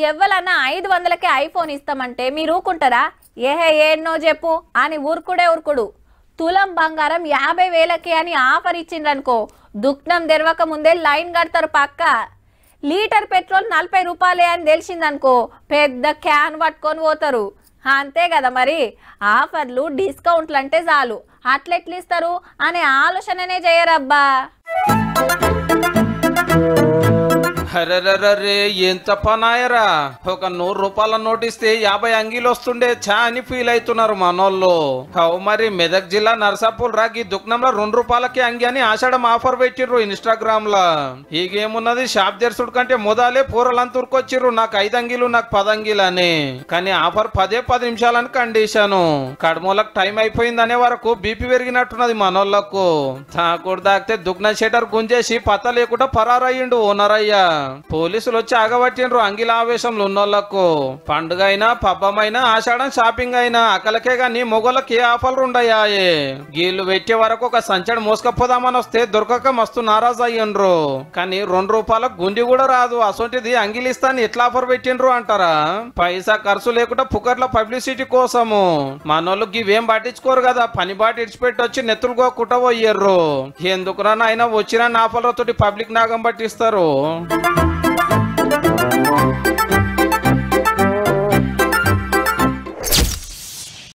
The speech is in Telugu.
ఎవ్వలన్నా 500కే ఐఫోన్ ఇస్తామంటే మీరు ఊరుకుంటారా? ఏహే ఏన్నో చెప్పు అని ఊరుకుడు. తులం బంగారం 50,000కి అని ఆఫర్ ఇచ్చిండ్రనుకో దుఃఖం తెరవక ముందే లైన్ కడతారు పక్క. లీటర్ పెట్రోల్ 40 రూపాయలే అని తెలిసిందనుకో పెద్ద క్యాన్ పట్టుకొని పోతారు. అంతే కదా మరి. ఆఫర్లు డిస్కౌంట్లు అంటే చాలు అట్లెట్లు ఇస్తారు అనే ఆలోచననే చేయరబ్బా. అరెరెరే ఎంత పనాయరా, ఒక 100 రూపాయల నోటిస్తే 50 అంగీలు వస్తుండే చా అని ఫీల్ అవుతున్నారు మనోళ్ళు. మరి మెదక్ జిల్లా నర్సాపూర్ రాగి దుకాణంలో 2 రూపాయలకి అంగి అని ఆషాఢం ఆఫర్ పెట్టిర్రు ఇన్స్టాగ్రామ్ లా. ఈగేమున్నది షాప్ తెరుసుడు కంటే మొదలే పూరలంతా ఉరికొచ్చిర్రు నాకు 5 అంగీలు నాకు 10 అంగీలు అని. కానీ ఆఫర్ 10 నిమిషాలని కండిషను. కడమూలకు టైం అయిపోయిందనే వరకు బీపీ పెరిగినట్టున్నది మనోళ్లకు. తాకుడు దాకితే దుగ్న షెటర్ గుంజేసి పత్త లేకుండా పరారయ్యిండు ఓనర్ అయ్యా. పోలీసులు వచ్చి ఆగబట్టిండ్రు అంగిల ఆవేశంలో ఉన్నోళ్లకు. పండుగ అయినా పబ్బమైనా ఆషాఢం షాపింగ్ అయినా అకలకే గాని మొగోళ్ళకి ఏ ఆఫర్లు ఉండయాయే. గీళ్లు పెట్టే వరకు ఒక సంచడి మోసుకపోదామని వస్తే దొరకక మస్తు నారాజు అయ్యిండ్రు. కానీ 2 రూపాయలకు గుండి కూడా రాదు అసొంటిది అంగిలిస్తాను ఎట్లా ఆఫర్ పెట్టిండ్రు అంటారా? పైసా ఖర్చు లేకుండా పుకర్ల పబ్లిసిటీ కోసము. మనోళ్ళు ఇవేం పట్టించుకోరు కదా, పని బాటి ఇడిచిపెట్టి వచ్చి నెత్తులుగో కుట్టబోయ్యర్రు. ఎందుకురా అయినా వచ్చిన ఆఫర్లతోటి పబ్లిక్ నాగం పట్టిస్తారు.